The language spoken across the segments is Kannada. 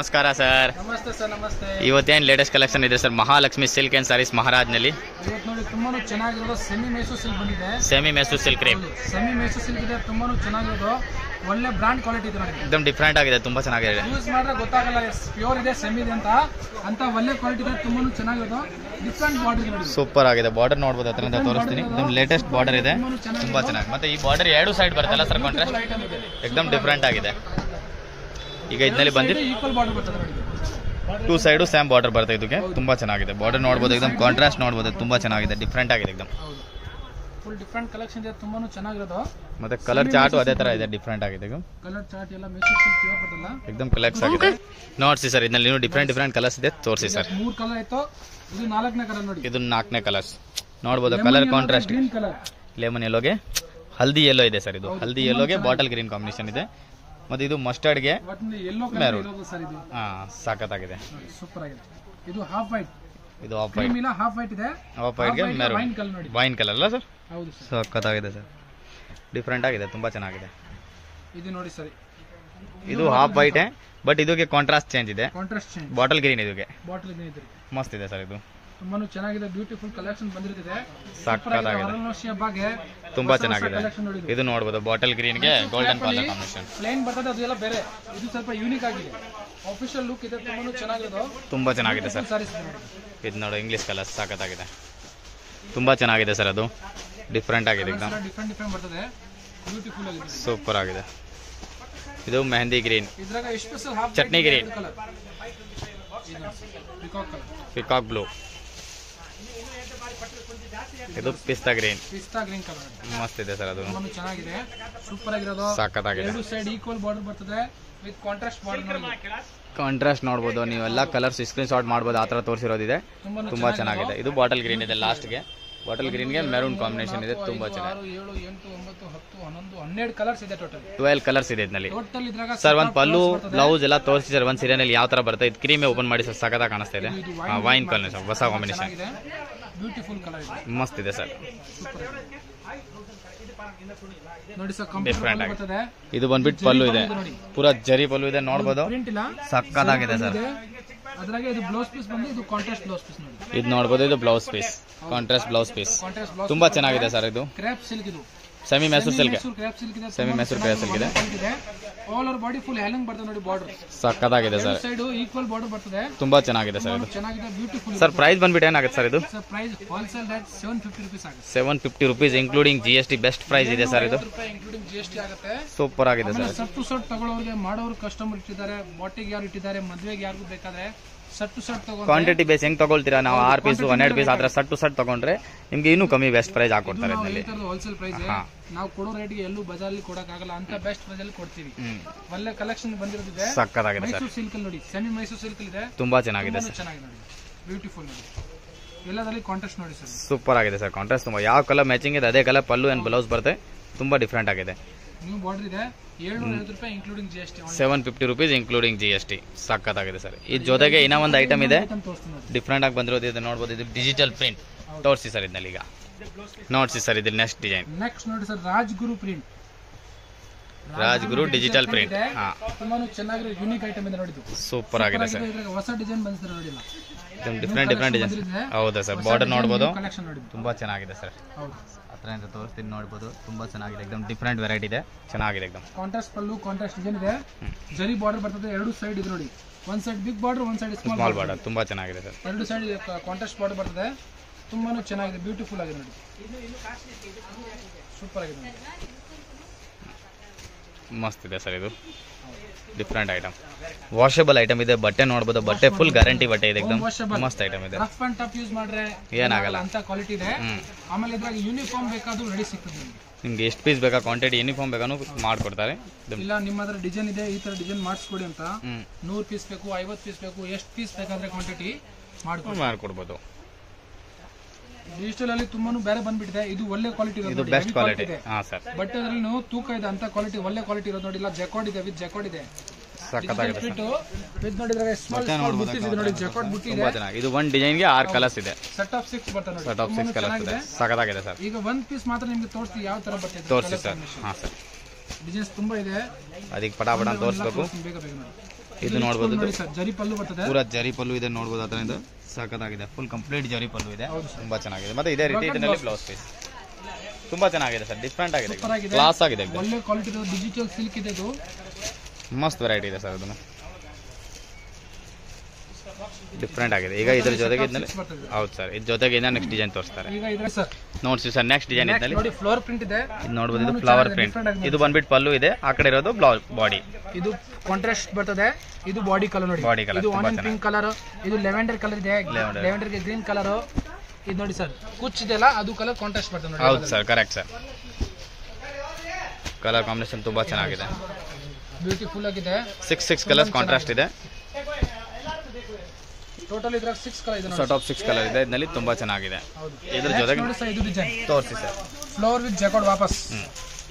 ನಮಸ್ಕಾರ ಸರ್. ನಮಸ್ತೆ ಸರ್. ನಮಸ್ತೆ. ಇವತ್ತೇನು ಲೇಟೆಸ್ಟ್ ಕಲೆಕ್ಷನ್ ಇದೆ sir? Mahalakshmi silk and saris ಮಹಾರಾಜ್ನಲ್ಲಿ ಇವತ್ತು ನೋಡಿ ತುಂಬಾನು ಚೆನ್ನಾಗಿರೋದು ಸೆಮಿ ಮೈಸೂರು ಸಿಲ್ಕ್ ಬಂದಿದೆ. ಸೆಮಿ ಮೈಸೂರು ಸಿಲ್ಕ್ ರೀ. ಸೆಮಿ ಮೈಸೂರು ಸಿಲ್ಕ್ ಇದೆ, ತುಂಬಾನು ಚೆನ್ನಾಗಿರೋದು, ಒಳ್ಳೆ ಬ್ರಾಂಡ್ ಕ್ವಾಲಿಟಿ ಇದೆ ನೋಡಿ. एकदम ಡಿಫರೆಂಟ್ ಆಗಿದೆ, ತುಂಬಾ ಚೆನ್ನಾಗಿದೆ. ಯೂಸ್ ಮಾಡಿದ್ರೆ ಗೊತ್ತಾಗಲ್ಲ ಪ್ಯೂರ್ ಇದೆ ಸೆಮಿ ಇದೆ ಅಂತ ಒಳ್ಳೆ ಕ್ವಾಲಿಟಿ ಇದೆ, ತುಂಬಾನು ಚೆನ್ನಾಗಿರೋದು, ಡಿಫರೆಂಟ್ ಬಾರ್ಡರ್ ಇದೆ ನೋಡಿ. ಸೂಪರ್ ಆಗಿದೆ. ಬಾರ್ಡರ್ ನೋಡಬಹುದು, ಹತ್ರದಿಂದ ತೋರಿಸ್ತೀನಿ. एकदम ಲೇಟೆಸ್ಟ್ ಬಾರ್ಡರ್ ಇದೆ, ತುಂಬಾ ಚೆನ್ನಾಗಿ. ಮತ್ತೆ ಈ ಬಾರ್ಡರ್ ಎರಡು ಸೈಡ್ ಬರ್ತಲ್ಲ ಸರ್, ಕಾಂಟ್ರಾಸ್ಟ್ एकदम ಡಿಫರೆಂಟ್ ಆಗಿದೆ. ಈಗ ಇದರಲ್ಲಿ ಬಂದಿದೆ ಈಕ್ವಲ್ ಬಾರ್ಡರ್ ಬರ್ತದೆ ನೋಡಿ. ಟೂ ಸೈಡು ಸೇಮ್ ಬಾರ್ಡರ್ ಬರುತ್ತೆ. ಇದಕ್ಕೆ ತುಂಬಾ ಚೆನ್ನಾಗಿದೆ. ಬಾರ್ಡರ್ ನೋಡಬಹುದು, एकदम ಕಾಂಟ್ರಾಸ್ಟ್ ನೋಡಬಹುದು, ತುಂಬಾ ಚೆನ್ನಾಗಿದೆ, ಡಿಫರೆಂಟ್ ಆಗಿದೆ. एकदम ಫುಲ್ ಡಿಫರೆಂಟ್ ಕಲೆಕ್ಷನ್ ಇದೆ, ತುಂಬಾನು ಚೆನ್ನಾಗಿರೋದು. ಮತ್ತೆ ಕಲರ್ ಚಾರ್ಟ್ ಅದೇ ತರ ಇದೆ, ಡಿಫರೆಂಟ್ ಆಗಿದೆ. ಕಲರ್ ಚಾರ್ಟ್ ಎಲ್ಲ ಮೈಸೂರು ಸಿಲ್ಕ್ ಪ್ಯೂರ್ ಬರ್ತಲ್ಲ, एकदम ಕಲೆಕ್ಸ್ ಆಗಿದೆ. ನೋಡ್ಸಿ ಸರ್, ಇದರಲ್ಲಿ ಡಿಫರೆಂಟ್ ಕಲರ್ಸ್ ಇದೆ, ತೋರಿಸಿ ಸರ್. 3 ಕಲರ್ ಆಯ್ತು, ಇದು 4ನೇ ಕಲರ್ ನೋಡಿ. ಇದು 4ನೇ ಕಲರ್ಸ್ ನೋಡಬಹುದು. Colour contrast green colour, lemon ಯೆಲ್ಲೋಗೆ ಹಲ್ದಿ ಯೆಲ್ಲೋ ಇದೆ ಸರ್. ಇದು ಹಲ್ದಿ ಯೆಲ್ಲೋಗೆ ಬಾಟಲ್ ಗ್ರೀನ್ ಕಾಂಬಿನೇಷನ್ ಇದೆ. ಮತ್ತೆ ಇದು ಮಸ್ಟರ್ಡ್ಗೆ ಯೆಲ್ಲೋ ಕಲರ್ ಇರೋದು ಸರ್. ಇದು ಸಾಕತ್ತಾಗಿದೆ, ಸೂಪರ್ ಆಗಿದೆ. ಇದು ಹಾಫ್ ವೈಟ್, ಇದು ಆಫ್ ವೈಟ್ ಇಲ್ಲ ಹಾಫ್ ವೈಟ್ ಇದೆ. ಆಫ್ ವೈಟ್ಗೆ ವೈನ್ ಕಲರ್ ನೋಡಿ. ವೈನ್ ಕಲರ್ ಅಲ್ಲ ಸರ್? ಹೌದು ಸರ್, ಸಾಕತ್ತಾಗಿದೆ ಸರ್, ಡಿಫರೆಂಟ್ ಆಗಿದೆ, ತುಂಬಾ ಚೆನ್ನಾಗಿದೆ. ಇದು ನೋಡಿ ಸರ್, ಇದು ಹಾಫ್ ವೈಟ್ ಬಟ್ ಇದಕ್ಕೆ ಕಾಂಟ್ರಾಸ್ಟ್ ಚೇಂಜ್ ಇದೆ, ಕಾಂಟ್ರಾಸ್ಟ್ ಚೇಂಜ್. ಬಾಟಲ್ ಗ್ರೀನ್ ಇದಕ್ಕೆ ಬಾಟಲ್ ಗ್ರೀನ್ ಇದೆ, ಮಸ್ತ್ ಇದೆ ಸರ್. ಇದು ತುಂಬಾನು ಚೆನ್ನಾಗಿದೆ, ಬ್ಯೂಟಿಫುಲ್ ಕಲೆಕ್ಷನ್ ಬಂದಿರುತ್ತದೆ, ಸಾಕತ್ತಾಗಿದೆ, ತುಂಬಾ ಚೆನ್ನಾಗಿದೆ. ಇದು ನೋಡಬಹುದು, ಬಾಟಲ್ ಗ್ರೀನ್ಗೆ ಗೋಲ್ಡನ್ ಕಲರ್ ಕಾಂಬಿನೇಷನ್ ಪ್ಲೇನ್ ಬರ್ತದೆ, ಅದು ಎಲ್ಲ ಬೇರೆ. ಇದು ಸ್ವಲ್ಪ ಯೂನಿಕ್ ಆಗಿದೆ, ಆಫಿಷಿಯಲ್ ಲುಕ್ ಇದೆ, ತುಂಬಾನು ಚೆನ್ನಾಗಿರೋದು, ತುಂಬಾ ಚೆನ್ನಾಗಿದೆ ಸರ್. ಸಾರೀಸ್ ಇದು ನೋಡು, ಇಂಗ್ಲಿಷ್ ಕಲರ್ ಸಾಕತ್ತಾಗಿದೆ, ತುಂಬಾ ಚೆನ್ನಾಗಿದೆ ಸರ್. ಅದು ಡಿಫರೆಂಟ್ ಆಗಿದೆ, ಡಿಫರೆಂಟ್ ಬರ್ತದೆ, ಬ್ಯೂಟಿಫುಲ್ ಆಗಿದೆ, ಸೂಪರ್ ಆಗಿದೆ. ಇದು ಮೆಹಂದಿ ಗ್ರೀನ್, ಇದ್ರಾಗ special half chutney green, colour, peacock blue, ಇದು ಪಿಸ್ತಾ ಗ್ರೀನ್ ಕಲರ್, ಮಸ್ತ್ ಇದೆ ಸರ್. ಅದು ಚೆನ್ನಾಗಿದೆ, ಸೂಪರ್ ಆಗಿರೋದು, ಸಾಕತ್ತಾಗಿದೆ. ಎರಡು ಸೈಡ್ ಈಕ್ವಲ್ ಬಾರ್ಡರ್ ಬರ್ತದೆ ವಿತ್ ಕಾಂಟ್ರಾಸ್ಟ್ ಬಾರ್ಡರ್. ಕಾಂಟ್ರಾಸ್ಟ್ ನೋಡಬಹುದು, ನೀವೆಲ್ಲ ಕಲರ್ಸ್ ಸ್ಕ್ರೀನ್ ಶಾಟ್ ಮಾಡಬಹುದು, ಆ ತರ ತೋರಿಸಿರೋದಿದೆ, ತುಂಬಾ ಚೆನ್ನಾಗಿದೆ. ಇದು ಬಾಟಲ್ ಗ್ರೀನ್ ಇದೆ, ಲಾಸ್ಟ್ಗೆ ಬಾಟಲ್ ಗ್ರೀನ್ಗೆ ಮೆರೂನ್ ಕಾಂಬಿನೇಷನ್ ಇದೆ, ತುಂಬಾ ಚೆನ್ನಾಗಿದೆ. 7, 8, 9, 10, 11, 12 ಕಲರ್ಸ್ ಇದೆ ಟೋಟಲ್. 12 ಕಲರ್ಸ್ ಇದೆ ಇದರಲ್ಲಿ ಟೋಟಲ್. ಇದ್ರಾಗ ಸರ್ ಒಂದು ಪಲ್ಲು ಬ್ಲೌಸ್ ಎಲ್ಲ ತೋರಿಸಿ ಸರ್. ಒಂದು ಸೀರೆನಲ್ಲಿ ಯಾವ ತರ ಬರುತ್ತೆ. ಇದು ಕ್ರೀಮೇ ಓಪನ್ ಮಾಡಿ ಸರ್, ಸಖತ್ತಾಗಿ ಕಾಣಿಸ್ತಾ ಇದೆ. ವೈನ್ ಕಲರ್ ಹೊಸ ಕಾಂಬಿನೇಷನ್, ಬ್ಯೂಟಿಫುಲ್ ಕಲರ್ ಇದೆ, ಮಸ್ತ್ ಇದೆ ಸರ್. ನೋಡಿ ಸರ್, ಡಿಫರೆಂಟ್ ಆಗಿದೆ. ಇದು ಬಂದ್ಬಿಟ್ಟು ಪಲ್ಲು ಇದೆ, ಪೂರಾ ಜರಿ ಪಲ್ಲು ಇದೆ, ನೋಡಬಹುದು, ಸಖತ್ತಾಗಿದೆ ಸರ್. ಅದ್ರಾಗೆ ಇದು ಬ್ಲೌಸ್ ಪೀಸ್ ಬಂದು ಇದು ಕಾಂಟ್ರಾಸ್ಟ್ ಬ್ಲೌಸ್ ಪೀಸ್ ನೋಡಿ. ಇದು ನೋಡಬಹುದು, ಇದು blouse piece, contrast blouse piece, ತುಂಬಾ ಚೆನ್ನಾಗಿದೆ ಸರ್. ಇದು ಕ್ರೇಪ್ ಸಿಲ್ಕ್, ಇದು semi Mysore silk, crepe silk ಇದೆ, ಸೆಮಿ ಮೈಸೂರು ಕ್ರೇಪ್ ಸಿಲ್ಕ್ ಇದೆ. ಆಲ್ ಓವರ್ ಬಾಡಿ ಫುಲ್ ಹ್ಯಾಲಿಂಗ್ ಬರ್ತದೆ ನೋಡಿ, ಬಾರ್ಡರ್ ಸಖತ್ತಾಗಿದೆ ಸರ್. ಸೈಡ್ ಈಕ್ವಲ್ ಬಾರ್ಡರ್ ಬರ್ತದೆ, ತುಂಬಾ ಚೆನ್ನಾಗಿದೆ ಸರ್. ಇದು ಚೆನ್ನಾಗಿದೆ, ಬ್ಯೂಟಿಫುಲ್ ಸರ್. ಪ್ರೈಸ್ ಬಂದ್ಬಿಟ್ಟು ಏನಾಗುತ್ತೆ ಸರ್? ಇದು ಪ್ರೈಸ್ ಹೋಲ್ಸೇಲ್ ರೇಟ್ 750 ರೂಪೀಸ್ ಆಗುತ್ತೆ. 750 rupees including GST, best price ಇದೆ ಸರ್. ಇದು ಇನ್ಕ್ಲೂಡಿಂಗ್ GST ಆಗುತ್ತೆ, ಸೂಪರ್ ಆಗಿದೆ ಸರ್. ಸಟ್ ಟು ಸಟ್ ತಗೊಳ್ಳೋರಿಗೆ ಮಾಡೋರು ಕಸ್ಟಮರ್ ಇಟ್ಟಿದ್ದಾರೆ, ಬಾಟಿಗೆ ಯಾರು ಇಟ್ಟಿದ್ದಾರೆ, ಮದುವೆಗೆ ಯಾರಿಗೂ ಬೇಕಾದ್ರೆ ಸಟ್ ಟು ಸಟ್ ತಗೊಂಡು ಕ್ವಾಂಟಿಟಿ ಬೇಸ್ ಹೆಂಗ್ ತಗೊಳ್ತೀರಾ? ನಾವು 6 ಪೀಸ್ 12 ಪೀಸ್ ಆದ್ರೆ ಸಟ್ ಟು ಸಟ್ ತಗೊಂಡ್ರೆ ನಿಮ್ಗೆ ಇನ್ನೂ ಕಮ್ಮಿ ಬೆಸ್ಟ್ ಪ್ರೈಸ್ ಹಾಕೊಡ್ತಾರೆ. ಹೋಲ್ಸೇಲ್ ಪ್ರೈಸ್ ನಾವು ಕೊಡೋ ರೇಟ್ಗೆ ಎಲ್ಲೂ ಬಜಾರಲ್ಲಿ ಕೊಡಕ್ಕಾಗಲ್ಲ, ಅಂತ ಬೆಸ್ಟ್ ಪ್ರೈಸ್ ಅಲ್ಲಿ ಕೊಡ್ತೀವಿ. ಒಳ್ಳೆ ಕಲೆಕ್ಷನ್ ಬಂದಿರೋದಿದೆ, ಸಕ್ಕತ್ತಾಗಿದೆ ಸರ್. ಮೈಸೂರು ಸಿಲ್ಕ್ ನೋಡಿ, ಸೆಮಿ ಮೈಸೂರು ಸಿಲ್ಕ್ ಇದೆ, ತುಂಬಾ ಚೆನ್ನಾಗಿದೆ ಸರ್. ಚೆನ್ನಾಗಿದೆ ನೋಡಿ, ಬ್ಯೂಟಿಫುಲ್ ನೋಡಿ, ಎಲ್ಲದಲ್ಲಿ ಕಾಂಟ್ರಾಸ್ಟ್ ನೋಡಿ ಸರ್, ಸೂಪರ್ ಆಗಿದೆ ಸರ್. ಕಾಂಟ್ರಾಸ್ಟ್ ತುಂಬಾ, ಯಾವ ಕಲರ್ ಮ್ಯಾಚಿಂಗ್ ಇದೆ ಅದೇ ಕಲರ್ ಪಲ್ಲು ಅಂಡ್ ಬ್ಲೌಸ್ ಬರುತ್ತೆ, ತುಂಬಾ ಡಿಫರೆಂಟ್ ಆಗಿದೆ. ನ್ಯೂ ಬಾರ್ಡರ್ ಇದೆ, 750 ರೂಪಾಯಿ including GST. 750 rupees including GST, ಸಕ್ಕತ್ತಾಗಿದೆ ಸರ್. ಈ ಜೊತೆಗೆ ಇನ್ನೂ ಒಂದು ಐಟಮ್ ಇದೆ, ಡಿಫರೆಂಟ್ ಆಗಿ ಬಂದಿರೋದು, ಇದು ನೋಡಬಹುದು. ಇದು ಡಿಜಿಟಲ್ ಪ್ರಿಂಟ್, ತೋರಿಸಿ ಸರ್. ಇದನ್ನಲ್ಲಿ ಈಗ ನೋಡಿಸಿ ಸರ್, ಇದು ನೆಕ್ಸ್ಟ್ ಡಿಸೈನ್. ನೆಕ್ಸ್ಟ್ ನೋಡಿ sir, Rajguru print, Rajguru digital print. ತುಂಬಾನು ಚೆನ್ನಾಗಿರೋ ಯೂನಿಕ್ ಐಟಮ್ ಇದೆ ನೋಡಿ, ಸೂಪರ್ ಆಗಿದೆ ಸರ್. ಹೊಸ ಡಿಸೈನ್ ಬಂದಿದೆ ನೋಡಿ, ಡಿಫರೆಂಟ್ ಡಿಸೈನ್. ಹೌದಾ ಸರ್, ಬಾರ್ಡರ್ ನೋಡಬಹುದು, ಕಲೆಕ್ಷನ್ ನೋಡಿ, ತುಂಬಾ ಚೆನ್ನಾಗಿದೆ ಸರ್. ಹೌದು, ಹತ್ರ ತೋರಿಸ್ತೀನಿ, ನೋಡಬಹುದು, ತುಂಬಾ ಚೆನ್ನಾಗಿದೆ. एकदम ಡಿಫರೆಂಟ್ ವೆರೈಟಿ ಇದೆ, ಚೆನ್ನಾಗಿದೆ. एकदम ಕಾಂಟ್ರಾಸ್ಟ್ ಪಲ್ಲು, ಕಾಂಟ್ರಾಸ್ಟ್ ಡಿಸೈನ್ ಇದೆ, ಜರಿ ಬಾರ್ಡರ್ ಬರ್ತದೆ, ಎರಡು ಸೈಡ್ ಇದೆ ನೋಡಿ, ಒಂದ್ ಸೈಡ್ ಬಿಗ್ ಬಾರ್ಡರ್, ಒಂದ್ ಸೈಡ್ ಸ್ಮಾಲ್ ಬಾರ್ಡರ್, ತುಂಬಾ ಚೆನ್ನಾಗಿದೆ ಸರ್. ಎರಡು ಸೈಡ್ ಕಾಂಟ್ರಾಸ್ಟ್ ಬಾರ್ಡರ್ ಬರ್ತದೆ, ತುಂಬಾನು ಚೆನ್ನಾಗಿದೆ, ಬ್ಯೂಟಿಫುಲ್ ಆಗಿದೆ ನೋಡಿ, ಸೂಪರ್ ಆಗಿದೆ ನೋಡಿ, ಮಸ್ತ್ ಇದೆ ಸರ್. ಇದು ಡಿಫರೆಂಟ್ ಐಟಮ್, ವಾಷಬಲ್ ಐಟಮ್ ಇದೆ. ಬಟ್ಟೆ ನೋಡಬಹುದು, ಬಟ್ಟೆ ಫುಲ್ ಗ್ಯಾರಂಟಿ ಬಟ್ಟೆ ಇದೆ, एकदम ಮಸ್ತ್ ಐಟಮ್ ಇದೆ. ರಫ್ ಅಂಡ್ ಟಫ್ ಯೂಸ್ ಮಾಡ್ರೆ ಏನಾಗಲ್ಲ ಅಂತ ಕ್ವಾಲಿಟಿ ಇದೆ. ಆಮೇಲೆ ಇದ್ರಾಗ ಯೂನಿಫಾರ್ಮ್ ಬೇಕಾದ್ರೂ ರೆಡಿ ಸಿಗ್ತದೆ ನಿಮ್ಗೆ. ಎಷ್ಟು ಪೀಸ್ ಬೇಕಾ, ಕ್ವಾಂಟಿಟಿ ಯೂನಿಫಾರ್ಮ್ ಬೇಕಾನು ಮಾಡ್ಕೊಡ್ತಾರೆ. ಇಲ್ಲ ನಿಮ್ಮ ಹತ್ರ ಡಿಸೈನ್ ಇದೆ, ಈ ತರ ಡಿಸೈನ್ ಮಾಡಿಸ್ಕೊಡಿ ಅಂತ, 100 ಪೀಸ್ ಬೇಕು, 50 ಪೀಸ್ ಬೇಕು, ಎಷ್ಟು ಪೀಸ್ ಬೇಕಾದ್ರೆ ಕ್ವಾಂಟಿಟಿ ಮಾಡ್ಕೊಡ್ಬೋದು. ಡಿಜಿಟಲ್ ಅಲ್ಲಿ ತುಂಬಾನು ಬೇರೆ ಬಂದ್ಬಿಟ್ಟಿದೆ, ಇದು ಒಳ್ಳೆ ಕ್ವಾಲಿಟಿ ಇದು ಬೆಸ್ಟ್ ಕ್ವಾಲಿಟಿ. ಬಟ್ ಅದ್ರಲ್ಲಿ ತೂಕ ಇದೆ, ಅಂತ ಕ್ವಾಲಿಟಿ ಒಳ್ಳೆ ಕ್ವಾಲಿಟಿ ಇರೋದು ನೋಡಿ. ಇಲ್ಲ ಜಕಾರ್ಡ್ ಇದೆ, ವಿತ್ ಜಕಾರ್ಡ್ ಇದೆ, ಸಕ್ಕತ್ತಾಗಿದೆ ಸರ್. ವಿತ್ ನೋಡಿದ್ರೆ ಸ್ಮಾಲ್ ಬುಟ್ಟಿ ಇದೆ ನೋಡಿ, ಜಕಾರ್ಡ್ ಬುಟ್ಟಿ ಇದೆ, ತುಂಬಾ ಚೆನ್ನಾಗಿ. ಇದು ಒಂದು ಡಿಸೈನ್ ಗೆ 6 ಕಲರ್ಸ್ ಇದೆ, ಸೆಟ್ ಆಫ್ 6 ಬರ್ತದೆ ನೋಡಿ, ಸೆಟ್ ಆಫ್ 6 ಕಲರ್ಸ್ ಇದೆ, ಸಕ್ಕತ್ತಾಗಿದೆ ಸರ್. ಈಗ ಒಂದು ಪೀಸ್ ಮಾತ್ರ ನಿಮಗೆ ತೋರಿಸ್ತೀವಿ ಯಾವ ತರ ಬರ್ತದೆ, ತೋರಿಸಿ ಸರ್. ಹಾ ಸರ್, ಡಿಸೈನ್ಸ್ ತುಂಬಾ ಇದೆ, ಅದಕ್ಕೆ ಪಟಾಪಟ ತೋರಿಸಬೇಕು. ಬೇಗ ಬೇಗ ನೋಡಿ, ಇದು ನೋಡ್ಬೋದು ನೋಡಿ ಸರ್ ಜರಿ ಪಲ್ಲು ಬರ್ತದೆ, ಪೂರಾ ಜರಿ ಪಲ್ಲು ಇದೆ ನೋಡ್ಬೋದು. ಅದರಿಂದ ಸಖತ್ತಾಗಿದೆ, ಫುಲ್ ಕಂಪ್ಲೀಟ್ ಜರಿ ಪಲ್ಲು ಇದೆ, ತುಂಬಾ ಚೆನ್ನಾಗಿದೆ. ಮತ್ತೆ ಇದೇ ರೀತಿ ಇದರಲ್ಲಿ ಬ್ಲೌಸ್ ಪೀಸ್ ತುಂಬಾ ಚೆನ್ನಾಗಿದೆ ಸರ್, ಡಿಫ್ರೆಂಟ್ ಆಗಿದೆ, ಕ್ಲಾಸ್ ಆಗಿದೆ, ಒಳ್ಳೆ ಕ್ವಾಲಿಟಿ ಡಿಜಿಟಲ್ ಸಿಲ್ಕ್ ಇದೆ. ಇದು ಮಸ್ತ್ ವೆರೈಟಿ ಇದೆ ಸರ್, ಅದನ್ನು ಡಿಫ್ರೆಂಟ್ ಆಗಿದೆ. ಈಗ ಇದ್ರ ಜೊತೆಗೆ ಹೌದು ಸರ್, ಇದ್ರ ಜೊತೆಗೆ ಇನ್ನ ನೆಕ್ಸ್ಟ್ ಡಿಸೈನ್ ತೋರಿಸ್ತಾರೆ. ಈಗ ಇದೆ ಸರ್, ನೋಡ್ಸಿ ಸರ್ ನೆಕ್ಸ್ಟ್ ಡಿಸೈನ್ ಇದ್ದಲ್ಲಿ ನೋಡಿ ಫ್ಲವರ್ ಪ್ರಿಂಟ್ ಇದೆ. ಇದು ನೋಡ್ಬೋದು, ಇದು ಫ್ಲವರ್ ಪ್ರಿಂಟ್. ಇದು ಬಂದ್ಬಿಟ್ಟು ಪಲ್ಲು ಇದೆ, ಆ ಕಡೆ ಇರೋದು ಬಾಡಿ. ಇದು ಕಾಂಟ್ರಾಸ್ಟ್ ಬರ್ತದೆ. ಇದು ಬಾಡಿ ಕಲರ್ ನೋಡಿ, ಬಾಡಿ ಕಲರ್ ಇದು ಆನಿಯನ್ ಪಿಂಕ್ ಕಲರ್, ಇದು ಲೆವೆಂಡರ್ ಕಲರ್ ಇದೆ, ಲೆವೆಂಡರ್ ಗೆ ಗ್ರೀನ್ ಕಲರ್. ಇದು ನೋಡಿ ಸರ್ ಕುಚ್ ಇದೆಲ್ಲ ಅದು ಕಲರ್ ಕಾಂಟ್ರಾಸ್ಟ್ ಬರ್ತದೆ ನೋಡಿ. ಹೌದು sir, correct sir, colour combination ತುಂಬಾ ಚೆನ್ನಾಗಿದೆ, ಬ್ಯೂಟಿಫುಲ್ ಆಗಿದೆ. 6 ಕಲರ್ಸ್ ಕಾಂಟ್ರಾಸ್ಟ್ ಇದೆ. ಟೋಟಲ್ ಇದ್ರಾಗ 6 ಕಲರ್ ಇದೆ ನೋಡಿ, ಸೆಟ್ ಆಫ್ 6 ಕಲರ್ ಇದೆ ಇದರಲ್ಲಿ, ತುಂಬಾ ಚೆನ್ನಾಗಿದೆ. ಇದ್ರ ಜೊತೆಗೆ ನೋಡಿ ಸರ್ ಇದು ಡಿಸೈನ್ ತೋರಿಸಿ ಸರ್, ಫ್ಲವರ್ ವಿತ್ ಜಾಕೆಟ್ ವಾಪಸ್.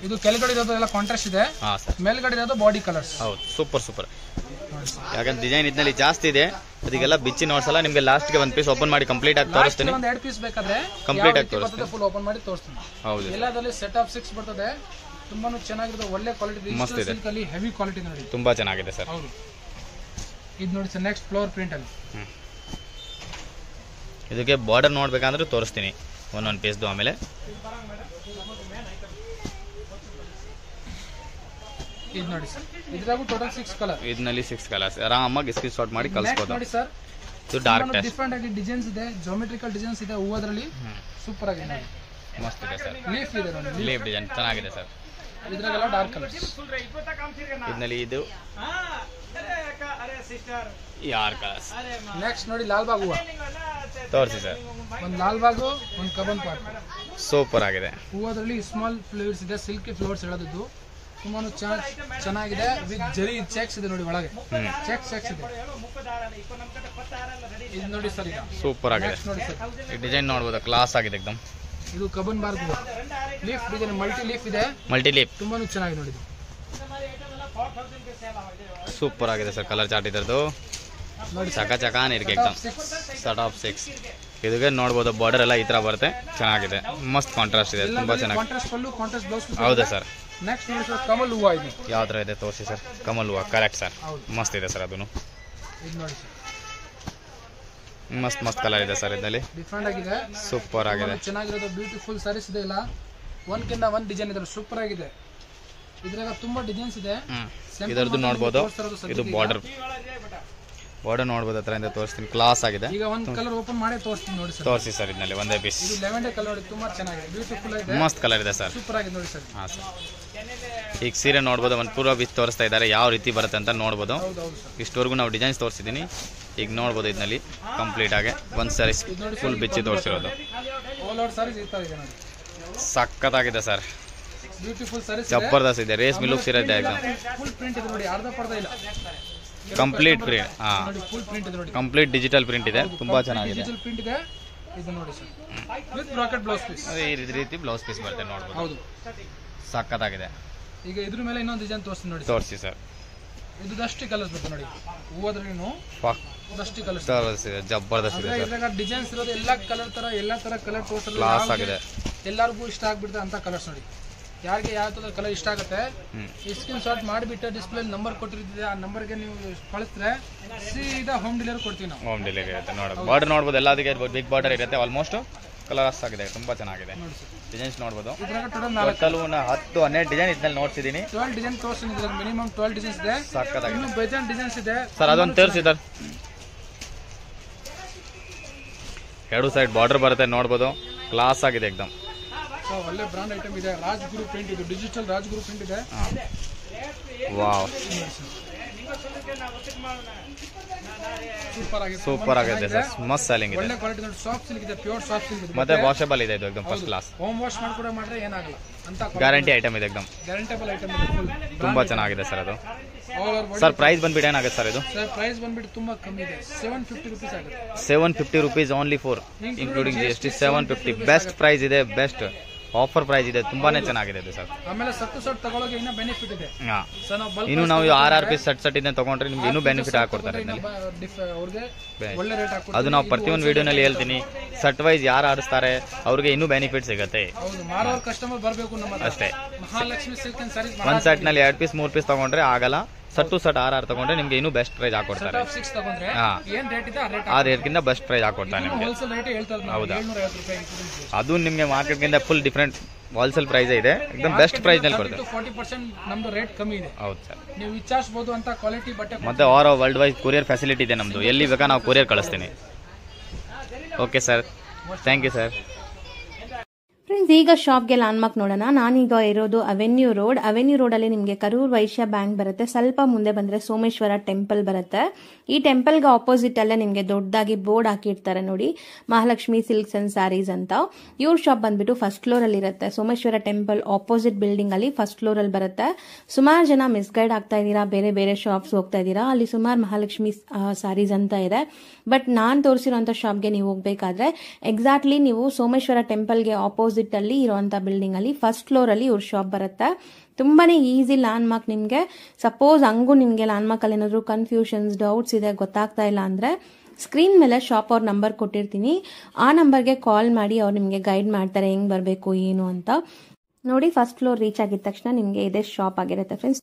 ಇದು ಕೆಳಗಡೆ ಇರೋದು ಎಲ್ಲ ಕಾಂಟ್ರಾಸ್ಟ್ ಇದೆ, ಹಾ ಸರ್, ಮೇಲ್ಗಡೆ ಇರೋದು ಬಾಡಿ ಕಲರ್ಸ್. ಹೌದು, ಸೂಪರ್. ಯಾಕಂದ್ರೆ ಡಿಸೈನ್ ಇದರಲ್ಲಿ ಜಾಸ್ತಿ ಇದೆ, ಅದಕ್ಕೆಲ್ಲ ಬಿಚ್ಚಿ ನೋಡ್ಸಲ್ಲ, ನಿಮಗೆ ಲಾಸ್ಟ್ ಗೆ ಒಂದು ಪೀಸ್ ಓಪನ್ ಮಾಡಿ ಕಂಪ್ಲೀಟ್ ಆಗಿ ತೋರಿಸ್ತೀನಿ. ಒಂದು 2 ಪೀಸ್ ಬೇಕಾದ್ರೆ ಕಂಪ್ಲೀಟ್ ಆಗಿ ತೋರಿಸ್ತೀನಿ, ಫುಲ್ ಓಪನ್ ಮಾಡಿ ತೋರಿಸ್ತೀನಿ. ಹೌದು, ಎಲ್ಲದರಲ್ಲಿ ಸೆಟ್ ಆಫ್ 6 ಬರ್ತದೆ. ತುಂಬಾನು ಚೆನ್ನಾಗಿರುತ್ತೆ, ಒಳ್ಳೆ ಕ್ವಾಲಿಟಿ, ಮಸ್ತ್ ಇದೆ, ಸಿಲ್ಕ್ ಅಲ್ಲಿ ಹೆವಿ ಕ್ವಾಲಿಟಿ ನೋಡಿ, ತುಂಬಾ ಚೆನ್ನಾಗಿದೆ ಸರ್. ಹೌದು, ಇದು ನೋಡಿ ಸರ್ ನೆಕ್ಸ್ಟ್ ಫ್ಲವರ್ ಪ್ರಿಂಟ್ ಅಲ್ಲಿ. ಇದಕ್ಕೆ ಬಾರ್ಡರ್ ನೋಡ್ಬೇಕಂದ್ರೆ ತೋರಿಸ್ತೀನಿ ಒಂದೊಂದು ಪೀಸ್ದು. ಆಮೇಲೆ ಇದು ನೋಡಿ ಸರ್, ಇದ್ರಾಗೂ ಟೋಟಲ್ 6 ಕಲರ್. ಇದರಲ್ಲಿ 6 ಕಲರ್ಸ್ ಆರಾಮಾಗಿ ಸ್ಕ್ರೀನ್ ಶಾಟ್ ಮಾಡಿ ಕಳಿಸ್ಬೋದು. ನೋಡಿ ಸರ್, ಇದು ಡಾರ್ಕ್ ಟೆಸ್ಟ್, ಡಿಫರೆಂಟ್ ಆಗಿ ಡಿಸೈನ್ಸ್ ಇದೆ, ಜಾಮೆಟ್ರಿಕಲ್ ಡಿಸೈನ್ಸ್ ಇದೆ ಹೂವದ್ರಲ್ಲಿ, ಸೂಪರ್ ಆಗಿದೆ ನೋಡಿ, ಮಸ್ತ್ ಇದೆ ಸರ್. ಲೀಫ್ ಇದೆ ನೋಡಿ, ಲೀಫ್ ಡಿಸೈನ್ ಚೆನ್ನಾಗಿದೆ ಸರ್. ಇದ್ರಾಗೆಲ್ಲ ಡಾರ್ಕ್ ಕಲರ್ಸ್. ಇದರಲ್ಲಿ ಇದು ಯಾರ್ ಕಲರ್ಸ್. ನೆಕ್ಸ್ಟ್ ನೋಡಿ ಲಾಲ್ ಬಾಗ್ ಹೂವ ತೋರಿಸಿ ಸರ್, ಒಂದು ಲಾಲ್ ಬಾಗು, ಒಂದು ಕಬನ್ ಪಾರ್ಕ್. ಸೂಪರ್ ಆಗಿದೆ. ಹೂವದ್ರಲ್ಲಿ ಸ್ಮಾಲ್ ಫ್ಲವರ್ಸ್ ಇದೆ, ಸಿಲ್ಕಿ ಫ್ಲವರ್ಸ್ ಹೇಳೋದು ತುಂಬಾ ಚೆನ್ನಾಗಿದೆ. ವಿತ್ ಜರಿ ಚೆಕ್ಸ್ ಇದೆ ನೋಡಿ, ಒಳಗೆ ಚೆಕ್ಸ್ ಇದೆ. ಇದು ನೋಡಿ ಸರ್, ಈಗ ಸೂಪರ್ ಆಗಿದೆ ನೋಡಿ ಸರ್, ಈ ಡಿಸೈನ್ ನೋಡ್ಬೋದು, ಕ್ಲಾಸ್ ಆಗಿದೆ ಎಕ್ದಮ್. ಇದು Cubbon bark leaf design, multi leaf ಇದೆ, ಮಲ್ಟಿ ಲೀಫ್ ತುಂಬಾನು ಚೆನ್ನಾಗಿದೆ ನೋಡಿ. ಸೂಪರ್ ಆಗಿದೆ ಸರ್, ಕಲರ್ ಚಾರ್ಟ್ ಇದರದು ನೋಡಿ, ಚಕಾನ್ ಇರ್ಕೆ ಎಕ್ದಮ್. ಸೆಟ್ ಆಫ್ 6 ಇದಕ್ಕೆ ನೋಡ್ಬೋದು, ಬಾರ್ಡರ್ ಎಲ್ಲ ಈ ತರ ಬರುತ್ತೆ, ಚೆನ್ನಾಗಿದೆ, ಮಸ್ತ್ ಕಾಂಟ್ರಾಸ್ಟ್ ಇದೆ, ತುಂಬಾ ಚೆನ್ನಾಗಿ. ಕಾಂಟ್ರಾಸ್ಟ್ ಪಲ್ಲು, ಕಾಂಟ್ರಾಸ್ಟ್ ಬ್ಲೌಸ್. ಹೌದಾ ಸರ್. ನೆಕ್ಸ್ಟ್ ನೋಡಿ ಸರ್ ಕಮಲ್ ಹೂವ. ಇದು ಯಾವ ತರ ಇದೆ ತೋರಿಸಿ ಸರ್. ಕಮಲ್ ಹೂವ, ಕರೆಕ್ಟ್ ಸರ್, ಮಸ್ತ್ ಇದೆ ಸರ್. ಅದನ್ನು ಇದು ನೋಡಿ ಸರ್, ಮಸ್ತ್ ಕಲರ್ ಇದೆ ಸರ್, ಇದರಲ್ಲಿ ಡಿಫರೆಂಟ್ ಆಗಿದೆ, ಸೂಪರ್ ಆಗಿದೆ, ಚೆನ್ನಾಗಿರೋದು ಬ್ಯೂಟಿಫುಲ್ ಸಾರೀಸ್ ಇದೆ. ಇಲ್ಲ ಒಂದ್ಕಿಂತ ಒಂದು ಡಿಸೈನ್ ಇದೆ, ಸೂಪರ್ ಆಗಿದೆ. ಇದ್ರಾಗ ತುಂಬಾ ಡಿಸೈನ್ಸ್ ಇದೆ. ಇದರದ್ದು ನೋಡ್ಬೋದು, ಇದು ಬಾರ್ಡರ್ ನೋಡ್ಬೋದು, ಹತ್ರ ತೋರಿಸ್ತೀನಿ, ಕ್ಲಾಸ್ ಆಗಿದೆ. ಈಗ ಒಂದು ಕಲರ್ ಓಪನ್ ಮಾಡಿ ತೋರಿಸ್ತೀನಿ ನೋಡಿ ಸರ್. ತೋರಿಸಿ ಸರ್, ಇದರಲ್ಲಿ ಒಂದೇ ಪೀಸ್. ಇದು ಲೆವೆಂಡರ್ ಕಲರ್ ನೋಡಿ, ತುಂಬಾ ಚೆನ್ನಾಗಿದೆ, ಬ್ಯೂಟಿಫುಲ್ ಆಗಿದೆ, ಮಸ್ತ್ ಕಲರ್ ಇದೆ ಸರ್, ಸೂಪರ್ ಆಗಿದೆ ನೋಡಿ ಸರ್. ಹಾ ಸರ್. ಈಗ ಸೀರೆ ನೋಡ್ಬೋದು, ಒಂದು ಪೂರ್ವ ಬೀಚ್ ತೋರಿಸ್ತಾ ಇದ್ದಾರೆ, ಯಾವ ರೀತಿ ಬರುತ್ತೆ ಅಂತ ನೋಡ್ಬೋದು. ಇಷ್ಟವರೆಗೂ ನಾವು ಡಿಸೈನ್ಸ್ ತೋರಿಸಿದ್ದೀನಿ, ಈಗ ನೋಡ್ಬೋದು ಇದರಲ್ಲಿ ಕಂಪ್ಲೀಟ್ ಆಗಿ ಒಂದು ಸ್ಯಾರೀಸ್ ಫುಲ್ ಬಿಚ್ಚಿ ತೋರಿಸಿರೋದು. ಆಲ್ ಓವರ್ ಸಾರೀಸ್ ಇರ್ತಾ ಇದೆ ನೋಡಿ, ಸಖತ್ತಾಗಿದೆ ಸರ್, ಬ್ಯೂಟಿಫುಲ್ ಸಾರೀಸ್, ಜಬರ್ದಸ್ತ್ ಇದೆ, ರೇಸ್ ಲುಕ್ಸ್ ಇರುತ್ತೆ ಎಕ್ದಮ್. ಫುಲ್ ಪ್ರಿಂಟ್ ಇದೆ ನೋಡಿ, ಅರ್ಧ ಪರ್ದ ಇಲ್ಲ, ಕಂಪ್ಲೀಟ್ ಪ್ರಿಂಟ್. ಹಾ, ನೋಡಿ ಫುಲ್ ಪ್ರಿಂಟ್ ಇದೆ ನೋಡಿ, ಕಂಪ್ಲೀಟ್ ಡಿಜಿಟಲ್ ಪ್ರಿಂಟ್ ಇದೆ, ತುಂಬಾ ಚೆನ್ನಾಗಿದೆ. ಡಿಜಿಟಲ್ ಪ್ರಿಂಟ್ ಇದೆ. ಇದು ನೋಡಿ sir, with bracket blouse piece. ಈ ರೀತಿ ಬ್ಲೌಸ್ ಪೀಸ್ ಬರುತ್ತೆ ನೋಡ್ಬೋದು, ಹೌದು, ಸಖತ್ತಾಗಿದೆ. ಈಗ ಇದ್ರ ಮೇಲೆ ಇನ್ನೊಂದು ಡಿಸೈನ್ ತೋರಿಸ್ತೀನಿ ನೋಡಿ. ತೋರಿಸಿ ಸರ್, ಇದು ದಷ್ಟಿ ಕಲರ್ಸ್ ಬರುತ್ತೆ ನೋಡಿ, ಹೂವದ್ರಲ್ಲಿನೂ ದಷ್ಟಿ ಕಲರ್ಸ್ ಇದೆ, ಜಬರ್ದಸ್ತ್ ಇದೆ ಸರ್. ಇದ್ರಾಗ ಡಿಸೈನ್ಸ್ ಇರೋದು ಎಲ್ಲಾ ಕಲರ್ ತರ, ಎಲ್ಲಾ ತರ ಕಲರ್ ತೋರಿಸಲು ಕ್ಲಾಸ್ ಆಗಿದೆ, ಎಲ್ಲರಿಗೂ ಇಷ್ಟ ಆಗ್ಬಿಡುತ್ತೆ ಅಂತ ಕಲರ್ಸ್ ನೋಡಿ. ಯಾರಿಗೆ ಯಾವ ತರ ಕಲರ್ ಇಷ್ಟ ಆಗುತ್ತೆ, ಈ ಸ್ಕ್ರೀನ್ ಶಾಟ್ ಮಾಡಿಬಿಟ್ಟು ಡಿಸ್ಪ್ಲೇ ನಂಬರ್ ಕೊಟ್ಟಿರ್ತೀವಿ, ಆ ನಂಬರ್ಗೆ ನೀವು ಕಳಿಸಿದ್ರೆ ಸೀದಾ ಹೋಮ್ ಡೆಲಿವರಿ ಕೊಡ್ತೀವಿ ನಾವು. ಹೋಮ್ ಡೆಲಿವರಿ ಇರುತ್ತೆ ನೋಡೋದು. ಬಾರ್ಡರ್ ನೋಡ್ಬೋದು, ಎಲ್ಲದಕ್ಕೆ ಬಿಗ್ ಬಾರ್ಡರ್ ಇರುತ್ತೆ, ಆಲ್ಮೋಸ್ಟ್ ಕಲರ್ಸ್ ಆಗಿದೆ, ತುಂಬಾ ಚೆನ್ನಾಗಿದೆ. ಡಿಸೈನ್ಸ್ ನೋಡ್ಬೋದು, ಟೋಟಲ್ 10-12 ಡಿಸೈನ್ ಇದ್ದಲ್ಲಿ ನೋಡ್ಸಿದೀನಿ. 12 ಡಿಸೈನ್ ತೋರಿಸ್ತೀನಿ, ಮಿನಿಮಮ್ 12 ಡಿಸೈನ್ಸ್ ಇದೆ, ಸಕ್ಕತ್ತಾಗಿದೆ. ಇನ್ನು ಬೇಜಾನ್ ಡಿಸೈನ್ಸ್ ಇದೆ ಸರ್, ಅದೊಂದು ತೋರಿಸಿ ಸರ್. 2 ಸೈಡ್ ಬಾರ್ಡರ್ ಬರುತ್ತೆ ನೋಡ್ಬೋದು, ಕ್ಲಾಸ್ ಆಗಿದೆ ಎಕ್ದಮ್. ಒಳ್ಳೆ ಬ್ರಾಂಡ್ ಐಟಮ್ ಇದೆ, ರಾಜ್ಗುರು ಪ್ರಿಂಟ್, ಇದು ಡಿಜಿಟಲ್ ರಾಜ್ಗುರು ಪ್ರಿಂಟ್ ಇದೆ. ವಾವ್, ಸೂಪರ್ ಆಗಿದೆ ಸರ್, ಮಸ್ತ್ ಸೆಲ್ಲಿಂಗ್ ಇದೆ, ಒಳ್ಳೆ ಕ್ವಾಲಿಟಿ ನೋಡಿ, ಸಾಫ್ಟ್ ಸಿಲ್ಕ್ ಇದೆ, ಪ್ಯೂರ್ ಸಾಫ್ಟ್ ಸಿಲ್ಕ್ ಇದೆ, ಮತ್ತೆ ವಾಷಬಲ್ ಇದೆ, ಇದು ಎಕ್ದಮ್ ಫಸ್ಟ್ ಕ್ಲಾಸ್. ಹೋಮ್ ವಾಶ್ ಮಾಡ್ಕೊಡೋ ಮಾಡ್ರೆ ಏನಾಗಲ್ಲ ಅಂತ ಗ್ಯಾರಂಟಿ ಐಟಮ್ ಇದೆ, ಎಕ್ದಮ್ ಗ್ಯಾರಂಟೇಬಲ್ ಐಟಮ್ ಇದೆ, ಫುಲ್ ತುಂಬಾ ಚೆನ್ನಾಗಿದೆ ಸರ್. ಅದು ಸರ್ ಪ್ರೈಸ್ ಬಂದ್ಬಿಟ್ಟು ಏನಾಗುತ್ತೆ ಸರ್ ಇದು? ಸರ್ ಪ್ರೈಸ್ ಬಂದ್ಬಿಟ್ಟು ತುಂಬಾ ಕಮ್ಮಿ ಇದೆ, 750 ರೂಪೀಸ್ ಆಗುತ್ತೆ. 750 rupees only for including GST. 750 best price ಇದೆ, ಬೆಸ್ಟ್ ಆಫರ್ ಪ್ರೈಸ್ ಇದೆ, ತುಂಬಾನೇ ಚೆನ್ನಾಗಿದೆ ಇದು ಸರ್. ಆಮೇಲೆ ಸತ್ತು ಸಟ್ ತಗೊಳ್ಳೋಕೆ ಇನ್ನೂ ಬೆನಿಫಿಟ್ ಇದೆ. ಇನ್ನು ನಾವು 6 ಪೀಸ್ ಸೆಟ್ ಇದೆ ತಗೊಂಡ್ರೆ ನಿಮ್ಗೆ ಇನ್ನೂ ಬೆನಿಫಿಟ್ ಹಾಕೊಡ್ತಾರೆ. ಒಳ್ಳೆ ರೇಟ್ ಹಾಕೊಡ್ತಾರೆ. ಅದು ನಾವು ಪ್ರತಿಯೊಂದು ವಿಡಿಯೋನಲ್ಲಿ ಹೇಳ್ತೀನಿ, ಸೆಟ್ ವೈಸ್ ಯಾರು ಆಡಿಸ್ತಾರೆ ಅವ್ರಿಗೆ ಇನ್ನೂ ಬೆನಿಫಿಟ್ ಸಿಗುತ್ತೆ. ಹೌದು, ಮಾರೋರ್ ಕಸ್ಟಮರ್ ಬರಬೇಕು ನಮ್ಮ ಅಷ್ಟೇ. ಮಹಾಲಕ್ಷ್ಮಿ ಸಿಲ್ಕ್ ಅಂಡ್ ಸಾರೀಸ್ ಒಂದು ಸೆಟ್ ನಲ್ಲಿ 2 ಪೀಸ್ 3 ಪೀಸ್ ತಗೊಂಡ್ರೆ ಆಗಲ್ಲ, ಸಟ್ ಟು ಸಟ್ ಆರ್ ತಗೊಂಡ್ರೆ ನಿಮಗೆ ಇನ್ನೂ ಬೆಸ್ಟ್ ಪ್ರೈಸ್ ಹಾಕೊಡ್ತಾರೆ. 6 ತಗೊಂಡ್ರೆ ಏನು ರೇಟ್ ಇದೆ ಆ ರೇಟ್ಗಿಂತ ಬೆಸ್ಟ್ ಪ್ರೈಸ್ ಹಾಕೊಡ್ತಾರೆ ನಿಮಗೆ. ಹೋಲ್ಸೇಲ್ ರೇಟ್ ಹೇಳ್ತಾರೆ ನಾವು, ಹೌದಾ? 750 ರೂಪಾಯಿ ಇನ್ಕ್ಲೂಡಿಂಗ್. ಅದು ನಿಮಗೆ ಮಾರ್ಕೆಟ್ಗಿಂತ ಫುಲ್ ಡಿಫ್ರೆಂಟ್ ಹೋಲ್ಸೇಲ್ ಪ್ರೈಸ್ ಇದೆ, एकदम ಬೆಸ್ಟ್ ಪ್ರೈಸ್ ನಲ್ಲಿ ಕೊಡ್ತಾರೆ. 40% ನಮ್ದು ರೇಟ್ ಕಮ್ಮಿ ಇದೆ. ಹೌದು ಸರ್. ನೀವು ವಿಚಾರಿಸಬಹುದು ಅಂತ ಕ್ವಾಲಿಟಿ ಬಟ್ಟೆ. ಮತ್ತೆ all world wide courier facility ಇದೆ ನಮ್ಮದು, ಎಲ್ಲಿ ಬೇಕಾ ನಾವು ಕೊರಿಯರ್ ಕಳಿಸ್ತೀನಿ. Okay sir, thank you sir. Friends, ಈಗ ಶಾಪ್ಗೆ ಲ್ಯಾಂಡ್ಮಾರ್ಕ್ ನೋಡೋಣ. ನಾನೀಗ ಇರೋದು ಅವೆನ್ಯೂ ರೋಡಲ್ಲಿ ನಿಮಗೆ ಕರೂರ್ ವೈಶ್ಯ ಬ್ಯಾಂಕ್ ಬರುತ್ತೆ. ಸ್ವಲ್ಪ ಮುಂದೆ ಬಂದರೆ ಸೋಮೇಶ್ವರ ಟೆಂಪಲ್ ಬರುತ್ತೆ. ಈ ಟೆಂಪಲ್ಗೆ ಆಪೋಸಿಟ್ ಅಲ್ಲೇ ನಿಮಗೆ ದೊಡ್ಡದಾಗಿ ಬೋರ್ಡ್ ಹಾಕಿರ್ತಾರೆ ನೋಡಿ, ಮಹಾಲಕ್ಷ್ಮಿ ಸಿಲ್ಕ್ಸ್ ಅಂಡ್ ಸ್ಯಾರೀಸ್ ಅಂತ. ಇವ್ರ ಶಾಪ್ ಬಂದ್ಬಿಟ್ಟು ಫಸ್ಟ್ ಫ್ಲೋರಲ್ಲಿ ಇರುತ್ತೆ. ಸೋಮೇಶ್ವರ ಟೆಂಪಲ್ ಆಪೋಸಿಟ್ ಬಿಲ್ಡಿಂಗ್ ಅಲ್ಲಿ ಫಸ್ಟ್ ಫ್ಲೋರಲ್ಲಿ ಬರುತ್ತೆ. ಸುಮಾರು ಜನ ಮಿಸ್ಗೈಡ್ ಆಗ್ತಾ ಇದ್ದೀರಾ, ಬೇರೆ ಬೇರೆ ಶಾಪ್ಸ್ ಹೋಗ್ತಾ ಇದ್ದೀರಾ. ಅಲ್ಲಿ ಸುಮಾರು ಮಹಾಲಕ್ಷ್ಮಿ ಸ್ಯಾರೀಸ್ ಅಂತ ಇದೆ. ಬಟ್ ನಾನು ತೋರಿಸಿರೋಂಥ ಶಾಪ್ಗೆ ನೀವು ಹೋಗ್ಬೇಕಾದ್ರೆ ಎಕ್ಸಾಕ್ಟ್ಲಿ ನೀವು ಸೋಮೇಶ್ವರ ಟೆಂಪಲ್ಗೆ ಆಪೋಸಿಟ್ ಅಲ್ಲಿ ಇರುವಂತ ಬಿಲ್ಡಿಂಗ್ ಅಲ್ಲಿ ಫಸ್ಟ್ ಫ್ಲೋರ್ ಅಲ್ಲಿ ಇವ್ರ ಶಾಪ್ ಬರುತ್ತೆ. ತುಂಬಾನೇ ಈಸಿ ಲ್ಯಾಂಡ್ಮಾರ್ಕ್. ನಿಮಗೆ ಸಪೋಸ್ ಹಂಗೂ ನಿಮಗೆ ಲ್ಯಾಂಡ್ಮಾರ್ಕ್ ಅಲ್ಲಿ ಏನಾದ್ರು ಕನ್ಫ್ಯೂಷನ್ಸ್, ಡೌಟ್ಸ್ ಇದೆ, ಗೊತ್ತಾಗ್ತಾ ಇಲ್ಲ ಅಂದ್ರೆ ಸ್ಕ್ರೀನ್ ಮೇಲೆ ಶಾಪ್ ಅವ್ರ ನಂಬರ್ ಕೊಟ್ಟಿರ್ತೀನಿ. ಆ ನಂಬರ್ಗೆ ಕಾಲ್ ಮಾಡಿ ಅವ್ರು ನಿಮಗೆ ಗೈಡ್ ಮಾಡ್ತಾರೆ ಹೆಂಗ್ ಬರಬೇಕು ಏನು ಅಂತ. ನೋಡಿ, ಫಸ್ಟ್ ಫ್ಲೋರ್ ರೀಚ್ ಆಗಿದ ತಕ್ಷಣ ನಿಮಗೆ ಇದೇ ಶಾಪ್ ಆಗಿರುತ್ತೆ ಫ್ರೆಂಡ್ಸ್.